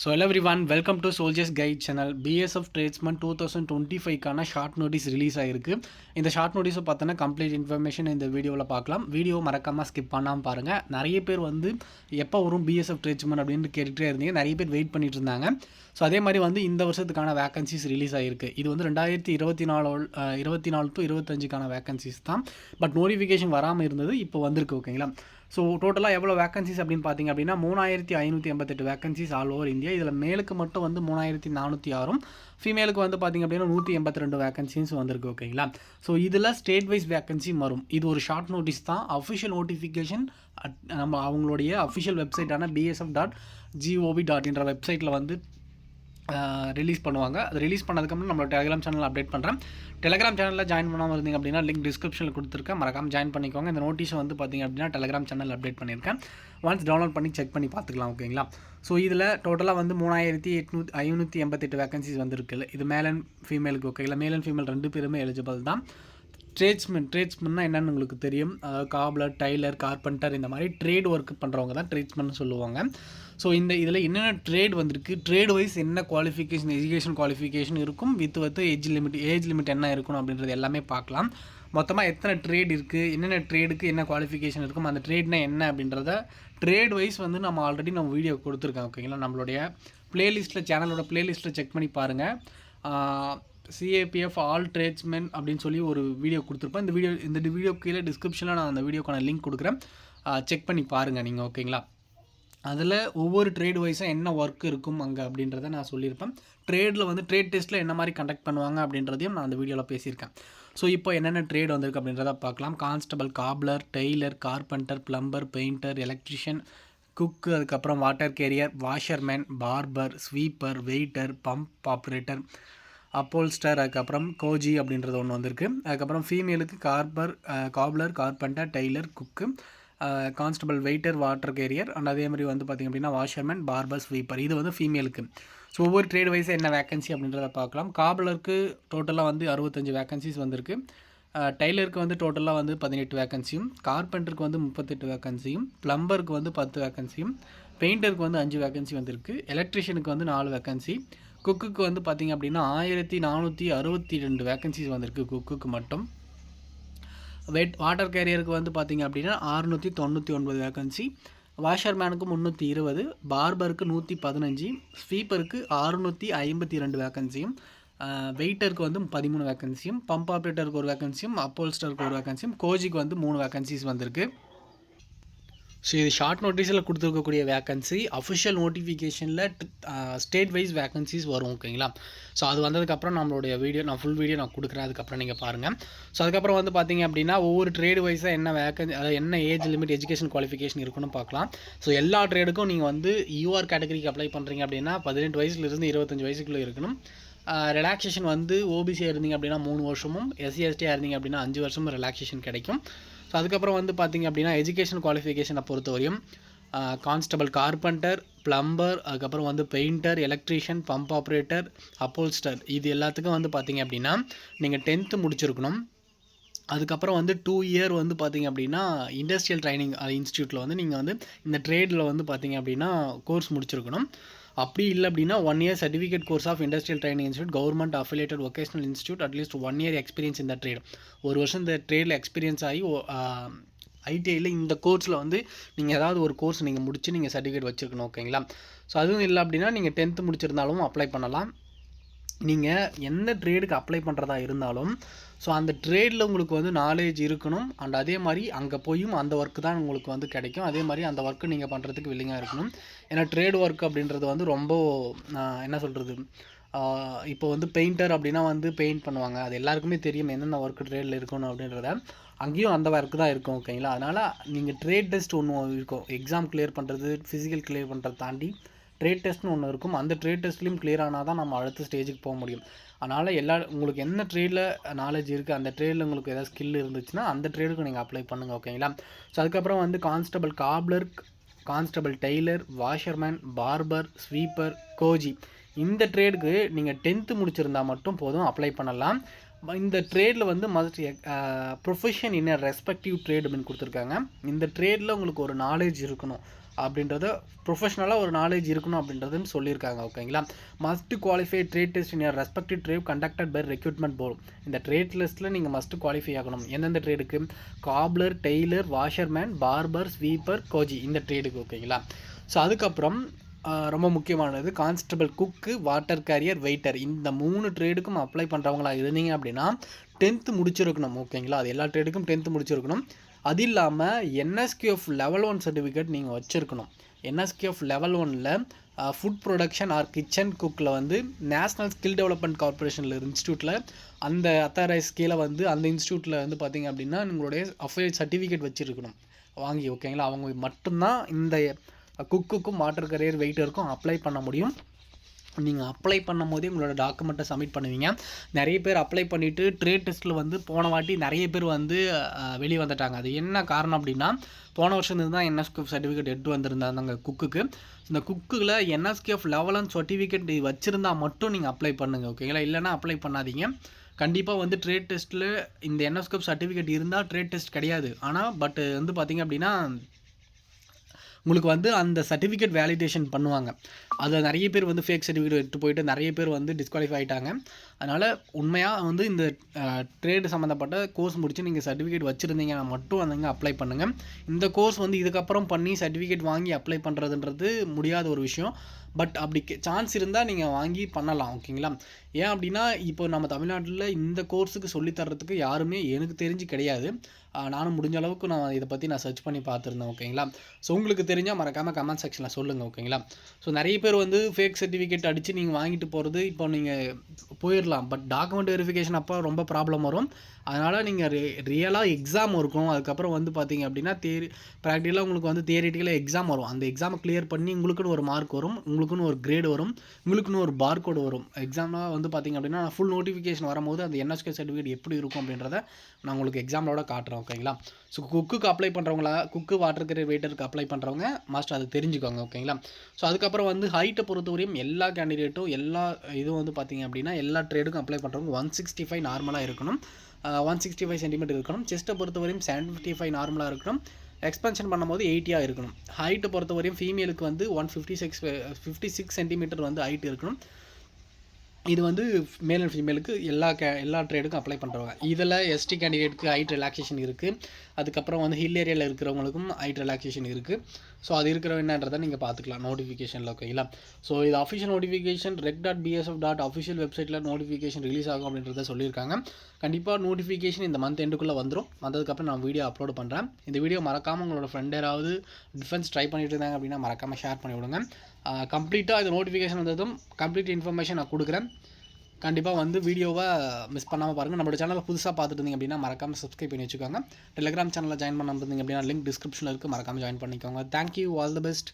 So hello everyone, welcome to Soldiers Guide channel. BSF Tradesman 2025க்கான short notice release ஆகிருக்கு. இந்த short நோட்டீஸை பார்த்தோன்னா complete information இந்த வீடியோவில் பார்க்கலாம். வீடியோ மறக்காமல் ஸ்கிப் பண்ணாமல் பாருங்கள். நிறைய பேர் வந்து எப்போ வரும் BSF Tradesman அப்படின்னு கேட்டுகிட்டே இருந்தீங்க. நிறைய பேர் வெயிட் பண்ணிட்டு இருந்தாங்க. ஸோ அதே மாதிரி வந்து இந்த வருஷத்துக்கான வேகன்சிஸ் ரிலீஸ் ஆகிருக்கு. இது வந்து 2024 to 25க்கான வேகன்சிஸ் தான். பட் நோட்டிஃபிகேஷன் வராமல் இருந்தது, இப்போ வந்திருக்கு. ஓகேங்களா? ஸோ டோட்டலாக எவ்வளோ வேகன்சிஸ் அப்படின்னு பார்த்தீங்க அப்படின்னா 3588 வேகன்சிஸ் ஆல் ஓவர் இந்தியா. இதில் மேலுக்கு மட்டும் வந்து 3406, ஃபீமேலுக்கு வந்து பார்த்திங்க அப்படின்னா 182 வேகன்சிஸ் வந்திருக்கு. ஓகேங்களா? ஸோ இதில் ஸ்டேட் வைஸ் வேகன்சி வரும். இது ஒரு ஷார்ட் நோட்டீஸ் தான். அஃபிஷியல் நோட்டிஃபிகேஷன் நம்ம அவங்களுடைய அஃபிஷியல் வெப்சைட்டான bsf.gov.in வெப்சைட்டில் வந்து ரிலீஸ் பண்ணுவாங்க. அது ரிலீஸ் பண்ணதுக்கப்புறம் நம்மளோட டெலிகிராம் சேனல் அப்டேட் பண்ணுறேன். டெலிகிராம் சேனலில் ஜாயின் பண்ணாமல் இருந்தீங்க அப்படின்னா லிங்க் டிஸ்கிரிப்ஷனில் கொடுத்துருக்கேன், மறக்காமல் ஜாயின் பண்ணிக்கோங்க. இந்த நோட்டீஸ் வந்து பார்த்திங்க அப்படின்னா டெலிகிராம் சேனல் அப்டேட் பண்ணியிருக்கேன். ஒன்ஸ் டவுன்லோட் பண்ணி செக் பண்ணி பார்த்துக்கலாம். ஓகேங்களா? ஸோ இதில் டோட்டலாக வந்து 3588 வேகன்சிஸ் வந்துருக்கு. இது மேல் அண்ட் ஃபீமேலுக்கு. ஓகேங்களா? மேல் அண்ட் ஃபீமேல் ரெண்டு பேருமே எலிஜிபிள் தான். ட்ரேட்ஸ்மன்னா என்னென்னு உங்களுக்கு தெரியும். காப்லர், டைலர், கார்பெண்டர் இந்த மாதிரி ட்ரேட் ஒர்க் பண்ணுறவங்க தான் ட்ரேட்ஸ்மன்னு சொல்லுவாங்க. ஸோ இதில் என்னென்ன ட்ரேட் வந்திருக்கு, ட்ரேட் வைஸ் என்ன குவாலிஃபிகேஷன், எஜுகேஷன் குவாலிஃபிகேஷன் இருக்கும், வித் ஏஜ் லிமிட் என்ன இருக்கணும் அப்படின்றது எல்லாமே பார்க்கலாம். மொத்தமாக எத்தனை ட்ரேட் இருக்குது, என்னென்ன ட்ரேடுக்கு என்ன குவாலிஃபிகேஷன் இருக்கும், அந்த ட்ரேட்னா என்ன அப்படின்றத ட்ரேட் வைஸ் வந்து நம்ம ஆல்ரெடி நம்ம வீடியோ கொடுத்துருக்கோம். ஓகேங்களா? நம்மளுடைய பிளேலிஸ்ட்டில், சேனலோட பிளேலிஸ்ட்டில் செக் பண்ணி பாருங்கள். CAPF ஆல் ட்ரேட்ஸ்மென் அப்படின்னு சொல்லி ஒரு வீடியோ கொடுத்துருப்பேன். இந்த வீடியோ கீழே டிஸ்கிரிப்ஷனில் நான் அந்த வீடியோக்கான லிங்க் கொடுக்குறேன், செக் பண்ணி பாருங்கள் நீங்கள். ஓகேங்களா? அதில் ஒவ்வொரு ட்ரேட் வைஸாக என்ன ஒர்க் இருக்கும் அங்கே அப்படின்றத நான் சொல்லியிருப்பேன். ட்ரேடில் வந்து ட்ரேட் டெஸ்ட்டில் என்ன மாதிரி கண்டக்ட் பண்ணுவாங்க அப்படின்றதையும் நான் அந்த வீடியோவில் பேசியிருக்கேன். ஸோ இப்போ என்னென்ன ட்ரேட் வந்திருக்கு அப்படின்றத பார்க்கலாம். Constable, cobbler, tailor, carpenter, plumber, painter, electrician, cook, அதுக்கப்புறம் water carrier, washerman, barber, sweeper, waiter, pump operator, upholsterer, அதுக்கப்புறம் கோஜி அப்படின்றது ஒன்று வந்திருக்கு. அதுக்கப்புறம் ஃபீமேலுக்கு cobbler, carpenter, tailor, cook, constable, waiter, water carrier and அதே மாதிரி வந்து பார்த்திங்க அப்படின்னா வாஷர்மேன், பார்பர், ஸ்வீப்பர். இது வந்து ஃபீமேலுக்கு. ஸோ ஒவ்வொரு ட்ரேட் வைஸாக என்ன வேகன்சி அப்படின்றத பார்க்கலாம். காப்லருக்கு டோட்டலாக வந்து 65 வேகன்சிஸ் வந்திருக்கு. டெய்லருக்கு வந்து டோட்டலாக வந்து 18 வேகன்சியும், கார்பெண்டருக்கு வந்து 38 வேகன்சியும், பிளம்பருக்கு வந்து 10 வேகன்சியும், பெயிண்டருக்கு வந்து 5 வேகன்சி வந்திருக்கு, எலக்ட்ரிஷியனுக்கு வந்து 4 வேகன்சி, குக்குக்கு வந்து பார்த்திங்க அப்படின்னா 1462 வேகன்சிஸ் வந்திருக்கு குக்குக்கு மட்டும். வாட்டர் கேரியருக்கு வந்து பார்த்திங்க அப்படின்னா 699 வேகன்சி, வாஷர்மேனுக்கு 320, பார்பருக்கு 115, ஸ்வீப்பருக்கு 652 வேகன்சியும், வெயிட்டருக்கு வந்து 13 வேகன்சியும், பம்ப் ஆப்ரேட்டருக்கு ஒரு வேகன்சியும், அப்போல்ஸ்டருக்கு ஒரு வேகன்சியும், கோஜிக்கு வந்து 3 வேகன்சிஸ் வந்திருக்கு. ஸோ இது ஷார்ட் நோட்டீஸில் கொடுத்துருக்கக்கூடிய வேகன்சி. அஃபிஷியல் நோட்டிஃபிகேஷனில் ஸ்டேட் வைஸ் வேகன்சிஸ் வரும். ஓகேங்களா? ஸோ அது வந்ததுக்கப்புறம் நம்மளுடைய வீடியோ ஃபுல் வீடியோ நான் கொடுக்குறேன், அதுக்கப்புறம் நீங்கள் பாருங்கள். ஸோ அதுக்கப்புறம் வந்து பார்த்திங்க அப்படின்னா ஒவ்வொரு ட்ரேடு வைஸாக என்ன வேகன்சி, அதாவது என்ன ஏஜ் லிமிட், எஜுகேஷன் குவாலிஃபிகேஷன் இருக்குன்னு பார்க்கலாம். ஸோ எல்லா ட்ரேடுக்கும் நீங்கள் வந்து UR கேட்டகரிக்கு அப்ளை பண்ணுறீங்க அப்படின்னா 18 வயசுலேருந்து 25 வயசுக்குள்ளே இருக்கணும். ரிலாக்ஸேஷன் வந்து ஓபிசியாக இருந்தீங்க அப்படின்னா 3 வருஷமும், SC/STயாக இருந்தீங்க அப்படின்னா 5 வருஷமும் ரிலாக்ஸேஷன் கிடைக்கும். ஸோ அதுக்கப்புறம் வந்து பார்த்திங்க அப்படின்னா எஜுகேஷன் குவாலிஃபிகேஷனை பொறுத்தவரையும் கான்ஸ்டபிள், கார்பெண்டர், பிளம்பர், அதுக்கப்புறம் வந்து பெயிண்டர், எலக்ட்ரிஷியன், பம்ப் ஆப்ரேட்டர், அப்போல்ஸ்டர், இது எல்லாத்துக்கும் வந்து பார்த்திங்க அப்படின்னா நீங்கள் 10th முடிச்சிருக்கணும். அதுக்கப்புறம் வந்து 2 இயர் வந்து பார்த்திங்க அப்படின்னா இண்டஸ்ட்ரியல் ட்ரைனிங் இன்ஸ்டியூட்டில் வந்து நீங்கள் வந்து இந்த ட்ரேடில் வந்து பார்த்திங்க அப்படின்னா கோர்ஸ் முடிச்சிருக்கணும். அப்படி இல்லை அப்படின்னா 1 year certificate course of industrial training institute, government affiliated vocational institute, at least 1 year experience இந்த ட்ரேட். ஒரு வருஷம் இந்த ட்ரேடில் எக்ஸ்பீரியன்ஸ் ஆகி ITIயில் இந்த கோர்ஸில் வந்து நீங்கள் ஏதாவது ஒரு கோர்ஸ் நீங்கள் முடிச்சு நீங்கள் சர்டிஃபிகேட் வச்சுருக்கணும். ஓகேங்களா? ஸோ அதுவும் இல்லை அப்படின்னா நீங்கள் 10th முடிச்சிருந்தாலும் அப்ளை பண்ணலாம். நீங்கள் எந்த ட்ரேடுக்கு அப்ளை பண்ணுறதா இருந்தாலும் ஸோ அந்த ட்ரேடில் உங்களுக்கு வந்து நாலேஜ் இருக்கணும். அண்ட் அதே மாதிரி அங்கே போயும் அந்த ஒர்க்கு தான் உங்களுக்கு வந்து கிடைக்கும். அதே மாதிரி அந்த ஒர்க்கு நீங்கள் பண்ணுறதுக்கு வில்லிங்காக இருக்கணும். ஏன்னா ட்ரேட் ஒர்க் அப்படின்றது வந்து ரொம்ப என்ன சொல்கிறது, இப்போ வந்து பெயிண்டர் அப்படின்னா வந்து பெயிண்ட் பண்ணுவாங்க. அது எல்லாருக்குமே தெரியும் என்னென்ன ஒர்க்கு ட்ரேடில் இருக்கணும் அப்படின்றத. அங்கேயும் அந்த ஒர்க்கு தான் இருக்கும். ஓகேங்களா? அதனால் நீங்கள் ட்ரேட் டெஸ்ட் ஒன்று இருக்கும். எக்ஸாம் கிளியர் பண்ணுறது, ஃபிசிக்கல் கிளியர் பண்ணுறதை தாண்டி ட்ரேட் டெஸ்ட்னு ஒன்று இருக்கும். அந்த ட்ரேட் டெஸ்ட்லேயும் கிளியர் ஆனால் தான் நம்ம அடுத்த ஸ்டேஜுக்கு போக முடியும். அதனால் உங்களுக்கு என்ன ட்ரேடில் நாலேஜ் இருக்குது, அந்த ட்ரேடில் உங்களுக்கு ஏதாவது ஸ்கில் இருந்துச்சுன்னா அந்த ட்ரேடுக்கு நீங்கள் அப்ளை பண்ணுங்கள். ஓகேங்களா? ஸோ அதுக்கப்புறம் வந்து constable, cobbler, constable, tailor, washerman, barber, sweeper, goji, இந்த ட்ரேடுக்கு நீங்கள் 10th முடிச்சிருந்தால் மட்டும் போதும், அப்ளை பண்ணலாம். இந்த ட்ரேடில் வந்து மஸ்ட் ப்ரொஃபஷன் இன் ரெஸ்பெக்டிவ் ட்ரேட் அப்படின்னு கொடுத்துருக்காங்க. இந்த ட்ரேடில் உங்களுக்கு ஒரு நாலேஜ் இருக்கணும். அப்படின்றத ப்ரொஃபஷனலாக ஒரு நாலேஜ் இருக்கணும் அப்படின்றதுன்னு சொல்லியிருக்காங்க. ஓகேங்களா. Must qualify trade test in respective trade conducted by recruitment board. இந்த ட்ரேட் லிஸ்ட்டில் நீங்கள் மஸ்ட் குவாலிஃபை ஆகணும். எந்தெந்த ட்ரேடுக்கு? Cobbler, tailor, washerman, barber, sweeper, goji, இந்த ட்ரேடுக்கு. ஓகேங்களா. ஸோ அதுக்கப்புறம் ரொம்ப முக்கியமானது constable, cook, water carrier, waiter, இந்த 3 ட்ரேடுக்கும் அப்ளை பண்ணுறவங்களா இருந்தீங்க அப்படின்னா 10th முடிச்சிருக்கணும். ஓகேங்களா. அது எல்லா ட்ரேடுக்கும் 10th முடிச்சிருக்கணும். அது இல்லாமல் NSQF லெவல் 1 சர்டிஃபிகேட் நீங்கள் வச்சுருக்கணும். NSQF லெவல் 1ல் ஃபுட் ப்ரொடக்ஷன் ஆர் கிச்சன் குக்கில் வந்து நேஷ்னல் ஸ்கில் டெவலப்மெண்ட் கார்பரேஷனில் இன்ஸ்டியூட்டில் அந்த அத்தாரைஸ் கீழே வந்து அந்த இன்ஸ்டியூட்டில் வந்து பார்த்திங்க அப்படின்னா உங்களுடைய அஃபைல் சர்டிஃபிகேட் வச்சுருக்கணும் வாங்கி. ஓகேங்களா. அவங்க மட்டும்தான் இந்த குக்குக்கும் வாட்டர் கேரியர் வெயிட்டருக்கும் அப்ளை பண்ண முடியும். நீங்கள் அப்ளை பண்ணும் போதே உங்களோட டாக்குமெண்ட்டை சப்மிட் பண்ணுவீங்க. நிறைய பேர் அப்ளை பண்ணிவிட்டு ட்ரேட் டெஸ்ட்டில் வந்து போன வாட்டி நிறைய பேர் வந்து வெளியே வந்துட்டாங்க. அது என்ன காரணம் அப்படின்னா போன வருஷம் தான் NSQF சர்டிஃபிகேட் எடுத்து வந்திருந்தாங்க குக்குக்கு. இந்த குக்கில் NSQF லெவல் 1 சர்டிஃபிகேட் வச்சுருந்தா மட்டும் நீங்கள் அப்ளை பண்ணுங்கள். ஓகேங்களா. இல்லைனா அப்ளை பண்ணாதீங்க. கண்டிப்பாக வந்து ட்ரேட் டெஸ்ட்டில் இந்த NSQF சர்டிஃபிகேட் இருந்தால் ட்ரேட் டெஸ்ட் கிடையாது. ஆனால் பட் வந்து பார்த்திங்க அப்படின்னா உங்களுக்கு வந்து அந்த சர்டிஃபிகேட் வேலிடேஷன் பண்ணுவாங்க. அதில் நிறைய பேர் வந்து ஃபேக் சர்டிஃபிகேட் எடுத்து போயிட்டு நிறைய பேர் வந்து டிஸ்குவாலிஃபை ஆகிட்டாங்க. அதனால் உண்மையாக வந்து இந்த ட்ரேடு சம்மந்தப்பட்ட கோர்ஸ் முடித்து நீங்கள் சர்டிஃபிகேட் வச்சுருந்தீங்கன்னா மட்டும் வந்தீங்க அப்ளை பண்ணுங்கள். இந்த கோர்ஸ் வந்து இதுக்கப்புறம் பண்ணி சர்டிஃபிகேட் வாங்கி அப்ளை பண்ணுறதுன்றது முடியாத ஒரு விஷயம். பட் அப்படி சான்ஸ் இருந்தால் நீங்கள் வாங்கி பண்ணலாம். ஓகேங்களா. ஏன் அப்படின்னா இப்போ நம்ம தமிழ்நாட்டில் இந்த கோர்ஸுக்கு சொல்லித்தரத்துக்கு யாருமே எனக்கு தெரிஞ்சு கிடையாது. நானும் முடிஞ்ச அளவுக்கு நான் இதை பற்றி நான் சர்ச் பண்ணி பார்த்துருந்தேன். ஓகேங்களா. ஸோ உங்களுக்கு தெரிஞ்சால் மறக்காமல் கமெண்ட் செக்ஷனில் சொல்லுங்கள். ஓகேங்களா. ஸோ நிறைய பேர் வந்து ஃபேக் சர்டிஃபிகேட் அடித்து நீங்கள் வாங்கிட்டு போகிறது இப்போ நீங்கள் போயிடலாம். பட் டாக்குமெண்ட் வெரிஃபிகேஷன் அப்போ ரொம்ப ப்ராப்ளம் வரும். அதனால் நீங்கள் ரியலாக எக்ஸாம் இருக்கும். அதுக்கப்புறம் வந்து பார்த்தீங்க அப்படின்னா ப்ராக்டிக்கலாக உங்களுக்கு வந்து தியரிட்டிக்கலாக எக்ஸாம் வரும். அந்த எக்ஸாமை கிளியர் பண்ணி உங்களுக்குன்னு ஒரு மார்க் வரும், உங்களுக்குன்னு ஒரு கிரேட் வரும், உங்களுக்குன்னு ஒரு பார்கோடு வரும். எக்ஸாம்லாம் வந்து பார்த்திங்க அப்படின்னா ஃபுல் நோட்டிஃபிகேஷன் வரும்போது அந்த NSQF சர்டிஃபிகேட் எப்படி இருக்கும் அப்படின்றத நான் உங்களுக்கு எக்ஸாமோட காட்டுறேன். ஓகேங்களா. ஸோ குக்குக்கு அப்ளை பண்ணுறவங்களா, குக்கு, வாட்டர் கேரியர், வெயிட்டருக்கு அப்ளை பண்ணுறவங்க மஸ்ட் அது தெரிஞ்சுக்கோங்க. ஓகேங்களா. ஸோ அதுக்கப்புறம் வந்து ஹைட்டை பொறுத்தவரையும் எல்லா கேண்டிடேட்டும் எல்லா இதுவும் வந்து பார்த்திங்க அப்படின்னா எல்லா ட்ரேடுக்கும் அப்ளை பண்ணுறவங்க 165 நார்மலாக இருக்கணும். 165 சென்டிமீட்டர் இருக்கணும். செஸ்ட்டை பொறுத்தவரையும் 75 நார்மலாக இருக்கணும். எக்ஸ்பென்ஷன் பண்ணும்போது 80 இருக்கணும். ஹைட்டை பொறுத்தவரையும் ஃபீமேலுக்கு வந்து 56 சென்டிமீட்டர் வந்து ஹைட் இருக்கணும். இது வந்து மேல் அண்ட் ஃபீமேலுக்கு எல்லா ட்ரேடுக்கும் அப்ளை பண்ணுறவங்க. இதில் ST கேண்டிடேட்டுக்கு ஹைட் ரிலாக்ஸேஷன் இருக்குது. அதுக்கப்புறம் வந்து ஹில் ஏரியாவில் இருக்கிறவங்களுக்கும் ஹைட் ரிலாக்ஸேஷன் இருக்குது. ஸோ அது இருக்கிற என்னன்றதை நீங்கள் பார்த்துக்கலாம் நோட்டிஃபிகேஷனில். ஓகேங்களா. ஸோ இது அஃபிஷியல் நோட்டிஃபிகேஷன் rec.bsf.official வெப்சைட்டில் நோட்டிஃபிகேஷன் ரிலீஸ் ஆகும் அப்படின்றத சொல்லியிருக்காங்க. கண்டிப்பாக நோட்டிஃபிகேஷன் இந்த மந்த் எண்டுக்குள்ளே வந்துடும். வந்ததுக்கப்புறம் நான் வீடியோ அப்லோட் பண்ணுறேன். இந்த வீடியோ மறக்காமல் உங்களோட ஃப்ரெண்ட் யாராவது டிஃபென்ஸ் ட்ரை பண்ணிட்டு இருந்தாங்க அப்படின்னா மறக்காமல் ஷேர் பண்ணி விடுங்க. கம்ப்ளீட்டாக இந்த நோட்டிஃபிகேஷன் வந்ததும் கம்ப்ளீட் இன்ஃபர்மேஷன் நான் கொடுக்குறேன். கண்டிப்பாக வந்து வீடியோவை மிஸ் பண்ணாமல் பாருங்கள். நம்மளோட சேனலை புதுசாக பார்த்துட்டு இருந்தீங்க அப்படின்னா மறக்காமல் சப்ஸ்கிரைப் பண்ணி வச்சுக்கோங்க. டெலிகிராம் சேனலில் ஜாயின் பண்ண இருந்தீங்க அப்படின்னா லிங்க் டிஸ்கிரிப்ஷனில் இருக்குது. மறக்காமல் ஜாயின் பண்ணிக்கோங்க. தேங்க்யூ. All the best.